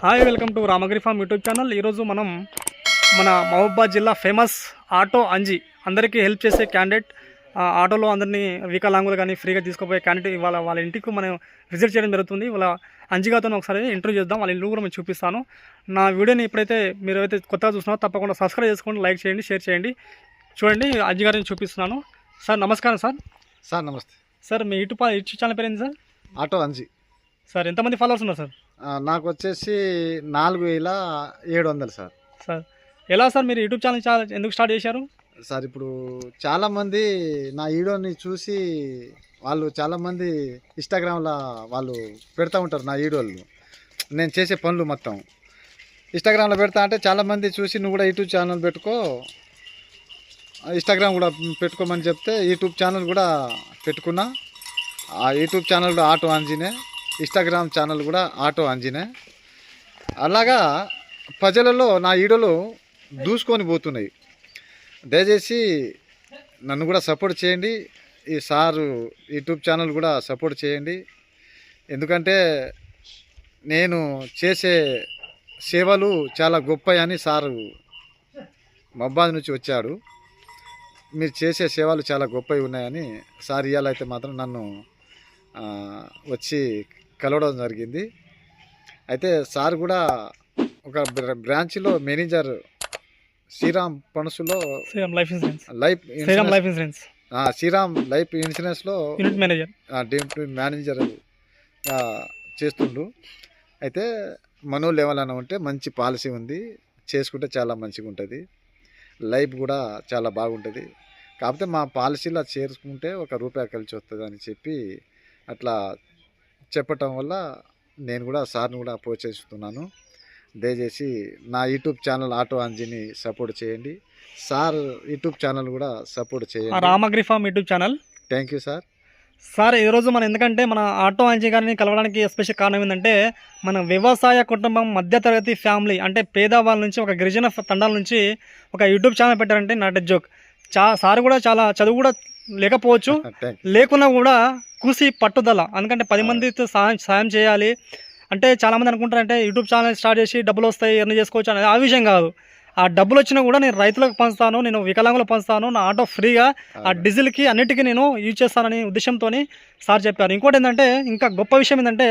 Hi welcome to Ramagiri farm YouTube channel. ఈరోజు మనం మన మహబూబాబాద్ జిల్లా ఫేమస్ ఆటో అంజీ అందరికీ హెల్ప్ చేసే క్యాండిడేట్, ఆటోలో అందరినీ వికలాంగులు కానీ ఫ్రీగా తీసుకుపోయే క్యాండిడేట్ వాళ్ళ ఇంటికి మనం విజిట్ చేయడం జరుగుతుంది. వాళ్ళ అంజిగాతో ఒకసారి ఇంటర్వ్యూ చేద్దాం. వాళ్ళ ఇల్లు కూడా నేను చూపిస్తాను. నా వీడియోని ఇప్పుడైతే మీరు అయితే కొత్తగా చూస్తున్నారో తప్పకుండా సబ్స్క్రైబ్ చేసుకోండి, లైక్ చేయండి, షేర్ చేయండి. చూడండి, అంజీ గారిని చూపిస్తున్నాను. సార్ నమస్కారం. సార్ నమస్తే సార్. మీ యూట్యూబ్ ఛానల్ పేరు ఏంటి సార్? ఆటో అంజీ. సార్ ఎంతమంది ఫాలోవర్స్ ఉన్నారు సార్? నాకు వచ్చేసి 4700 సార్. సార్ ఎలా సార్ మీరు యూట్యూబ్ ఛానల్ ఎందుకు స్టార్ట్ చేశారు సార్? ఇప్పుడు చాలామంది నా వీడియోని చూసి వాళ్ళు చాలామంది ఇన్స్టాగ్రామ్లో వాళ్ళు పెడతా ఉంటారు. నా వీడియోలు నేను చేసే పనులు మొత్తం ఇన్స్టాగ్రామ్లో పెడతా అంటే చాలామంది చూసి నువ్వు కూడా యూట్యూబ్ ఛానల్ పెట్టుకో, ఇన్స్టాగ్రామ్ కూడా పెట్టుకోమని చెప్తే యూట్యూబ్ ఛానల్ కూడా పెట్టుకున్నా. ఆ యూట్యూబ్ ఛానల్ కూడా ఆటో అంజీనే, ఇన్స్టాగ్రామ్ ఛానల్ కూడా ఆటో అంజీనే. అలాగా ప్రజలలో నా వీడియోలు దూసుకొని పోతున్నాయి. దయచేసి నన్ను కూడా సపోర్ట్ చేయండి. ఈ సారు యూట్యూబ్ ఛానల్ కూడా సపోర్ట్ చేయండి. ఎందుకంటే నేను చేసే సేవలు చాలా గొప్పయని సారు మహబూబాబాద్ నుంచి వచ్చాడు. మీరు చేసే సేవలు చాలా గొప్పవి ఉన్నాయని సార్ ఇవాళ అయితే మాత్రం నన్ను వచ్చి కలవడం జరిగింది. అయితే సార్ కూడా ఒక బ్రాంచ్లో మేనేజర్ శ్రీరామ్ పణసులో లైఫ్ ఇన్సూరెన్స్ శ్రీరామ్ లైఫ్ ఇన్సూరెన్స్లో యూనిట్ మేనేజర్గా చేస్తుండు. అయితే మనో లెవెల్ అని ఉంటే మంచి పాలసీ ఉంది, చేసుకుంటే చాలా మంచిగా ఉంటుంది, లైఫ్ కూడా చాలా బాగుంటుంది. కాకపోతే మా పాలసీలో చేర్చుకుంటే ₹1 కలిసి వస్తుంది అని చెప్పి అట్లా చెప్పటం వల్ల నేను కూడా సార్ని కూడా ప్రోత్సహిస్తున్నాను. దయచేసి నా యూట్యూబ్ ఛానల్ ఆటో అంజీని సపోర్ట్ చేయండి. సార్ యూట్యూబ్ ఛానల్ కూడా సపోర్ట్ చేయండి. Ramagiri farm YouTube channel. Thank you sir. Sir ఈరోజు మనం ఎందుకంటే మన ఆటో అంజీ గారిని కలవడానికి ఎస్పెషల్ కారణం ఏంటంటే మన వ్యవసాయ కుటుంబం, మధ్యతరగతి ఫ్యామిలీ, అంటే పేదవాళ్ళ నుంచి ఒక గిరిజన తండాల నుంచి ఒక యూట్యూబ్ ఛానల్ పెట్టారంటే నాట్ ఎ జోక్. సార్ కూడా చాలా చదువు కూడా లేకపోవచ్చు, లేకున్నా కూడా కూసి పట్టుదల. ఎందుకంటే 10 మందితో సాయం చేయాలి అంటే చాలామంది అనుకుంటారంటే యూట్యూబ్ ఛానల్ స్టార్ట్ చేసి డబ్బులు వస్తాయి, ఎర్న్ చేసుకోవచ్చు అనేది ఆ విషయం కాదు. ఆ డబ్బులు వచ్చినా కూడా నేను రైతులకు పంచుతాను, నేను వికలాంగులకు పంచుతాను, నా ఆటో ఫ్రీగా ఆ డీజిల్కి అన్నిటికీ నేను యూజ్ చేస్తానని ఉద్దేశంతో సార్ చెప్పారు. ఇంకోటి ఏంటంటే ఇంకా గొప్ప విషయం ఏంటంటే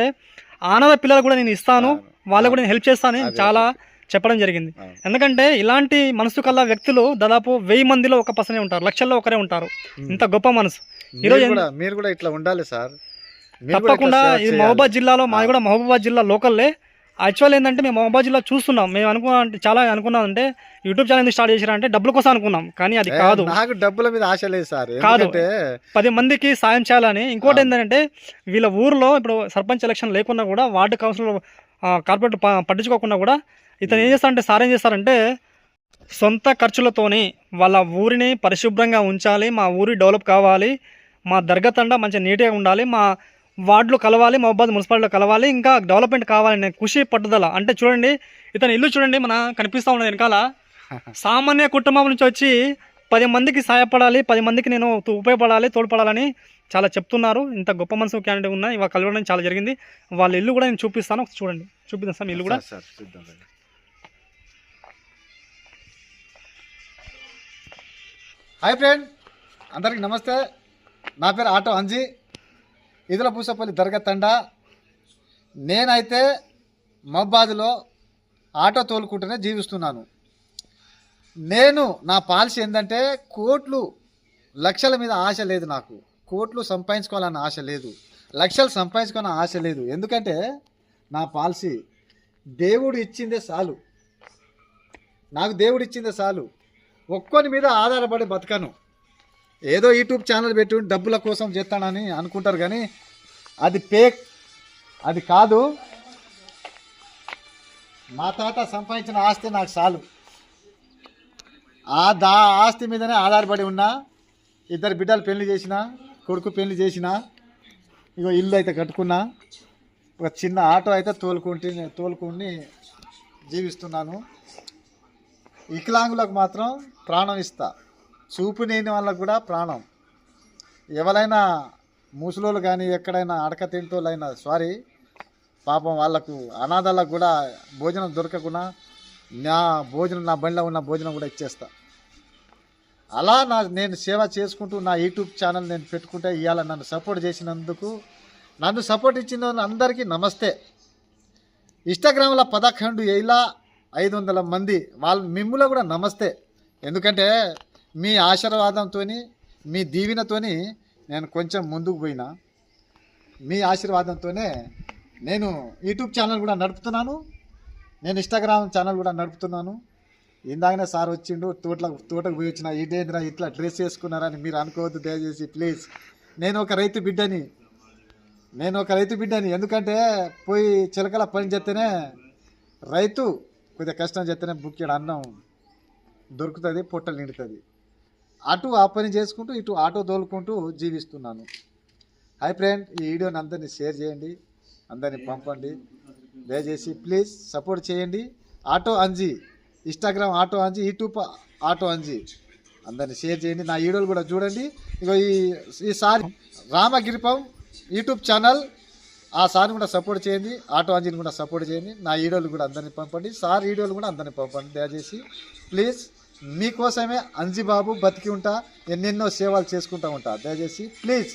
అనాథ పిల్లలు కూడా నేను ఇస్తాను, వాళ్ళకు కూడా నేను హెల్ప్ చేస్తానని చాలా చెప్పడం జరిగింది. ఎందుకంటే ఇలాంటి మనసు కల్లా వ్యక్తులు దాదాపు 1000 మందిలో 1% ఉంటారు, లక్షల్లో ఒకరే ఉంటారు. ఇంత గొప్ప మనసు. ఈరోజు మీరు కూడా ఇట్లా ఉండాలి సార్. తప్పకుండా ఇది మహబూబాబాద్ జిల్లాలో, మాది కూడా మహబూబాబాద్ జిల్లా లోకల్లే. యాక్చువల్ ఏంటంటే మేము మహబూబాబాద్ జిల్లా చూస్తున్నాం. మేము అనుకున్నాం అంటే యూట్యూబ్ ఛానల్ ఎందుకు స్టార్ట్ చేశారంటే డబ్బుల కోసం అనుకున్నాం, కానీ అది కాదు. నాకు డబ్బుల మీద ఆశ లేదు సార్, కాదు 10 మందికి సాయం చేయాలని. ఇంకోటి ఏంటంటే వీళ్ళ ఊరిలో ఇప్పుడు సర్పంచ్ ఎలక్షన్ లేకున్నా కూడా వార్డు కౌన్సిలర్, కార్పొరేటర్ పట్టించుకోకుండా కూడా ఇతను ఏం చేస్తారంటే సార్ ఏం చేస్తారంటే సొంత ఖర్చులతోని వాళ్ళ ఊరిని పరిశుభ్రంగా ఉంచాలి, మా ఊరి డెవలప్ కావాలి, మా దర్గా తండా మంచిగా నీట్గా ఉండాలి, మా వార్డులో కలవాలి, మహబూబాబాద్ మున్సిపాలిటీలో కలవాలి, ఇంకా డెవలప్మెంట్ కావాలని కృషి పట్టుదల. అంటే చూడండి ఇతని ఇల్లు చూడండి, మన కనిపిస్తూ ఉన్నది వెనకాల. సామాన్య కుటుంబం నుంచి వచ్చి 10 మందికి సహాయపడాలి, 10 మందికి నేను ఉపయోగపడాలి, తోడ్పడాలని చాలా చెప్తున్నారు. ఇంత గొప్ప మనసు క్యాండిడేట్ ఉన్నాయి. ఇవాళ కలవడం చాలా జరిగింది. వాళ్ళ ఇల్లు కూడా నేను చూపిస్తాను, చూడండి. చూపిస్తాను సార్ ఇల్లు కూడా. హాయ్ ఫ్రెండ్, అందరికి నమస్తే. నా పేరు ఆటో అంజీ, ఇదుల పూసపల్లి దర్గా తండా. నేనైతే మహబూబాబాద్లో ఆటో తోలుకుంటూనే జీవిస్తున్నాను. నా పాలసీ ఏంటంటే కోట్లు లక్షల మీద ఆశ లేదు. నాకు కోట్లు సంపాదించుకోవాలన్న ఆశ లేదు, లక్షలు సంపాదించుకోవాలన్న ఆశ లేదు. ఎందుకంటే నా పాలసీ దేవుడు ఇచ్చిందే చాలు, నాకు దేవుడు ఇచ్చిందే చాలు. ఒక్కొని మీద ఆధారపడి బతకను. ఏదో యూట్యూబ్ ఛానల్ పెట్టి డబ్బుల కోసం చేస్తానని అనుకుంటారు, కానీ అది ఫేక్, అది కాదు. మా తాత సంపాదించిన ఆస్తి నాకు చాలు. ఆ ఆస్తి మీదనే ఆధారపడి ఉన్నా. 2 బిడ్డలు పెళ్లి చేసిన, కొడుకు పెళ్లి చేసిన, ఇగో ఇల్లు అయితే కట్టుకున్నా, ఒక చిన్న ఆటో అయితే తోలుకుని జీవిస్తున్నాను. వికలాంగులకు మాత్రం ప్రాణం ఇస్తా, చూపు లేని వాళ్ళకు కూడా ప్రాణం. ఎవరైనా ముసలోళ్ళు కానీ ఎక్కడైనా అడక తింటోళ్ళైనా పాపం వాళ్ళకు అనాథాలకు కూడా భోజనం దొరకకుండా నా భోజనం నా బండిలో ఉన్న భోజనం కూడా ఇచ్చేస్తా. అలా నేను సేవ చేసుకుంటూ నా యూట్యూబ్ ఛానల్ నేను పెట్టుకుంటే ఇవాళ నన్ను సపోర్ట్ చేసినందుకు, నన్ను సపోర్ట్ ఇచ్చిన అందరికీ నమస్తే. ఇన్స్టాగ్రామ్లో 11,500 మంది మిమ్ములో కూడా నమస్తే. ఎందుకంటే మీ ఆశీర్వాదంతో, మీ దీవెనతోని నేను కొంచెం ముందుకు పోయినా. మీ ఆశీర్వాదంతోనే నేను యూట్యూబ్ ఛానల్ కూడా నడుపుతున్నాను, నేను ఇన్స్టాగ్రామ్ ఛానల్ కూడా నడుపుతున్నాను. ఇందాకనే సార్ వచ్చిండు, తోటకు పోయి వచ్చిన, ఇదేంద్రా ఇట్లా డ్రెస్ వేసుకున్నారని మీరు అనుకోవద్దు దయచేసి ప్లీజ్. నేను ఒక రైతు బిడ్డని. ఎందుకంటే పోయి చిలకల పని చేస్తేనే రైతు కొద్దిగా కష్టం చేస్తేనే బుక్కెడు అన్నం దొరుకుతుంది, పొట్టలు నిండుతుంది. అటు ఆ పని చేసుకుంటూ ఇటు ఆటో తోలుకుంటూ జీవిస్తున్నాను. హాయ్ ఫ్రెండ్, ఈ వీడియోని అందరినీ షేర్ చేయండి, అందరినీ పంపండి దయచేసి ప్లీజ్ సపోర్ట్ చేయండి. Auto Anji, Instagram auto Anji, YouTube auto Anji, అందరినీ షేర్ చేయండి. నా వీడియోలు కూడా చూడండి. ఇగో ఈసారి రామగిరిపం యూట్యూబ్ ఛానల్, ఆ సార్ని కూడా సపోర్ట్ చేయండి, ఆటో అంజీని కూడా సపోర్ట్ చేయండి. నా వీడియోలు కూడా అందరినీ పంపండి, సార్ వీడియోలు కూడా అందరినీ పంపండి దయచేసి ప్లీజ్. మీకోసమే అంజీ బాబు బతికి ఉంటా, ఎన్నెన్నో సేవలు చేసుకుంటూ ఉంటా దయచేసి ప్లీజ్.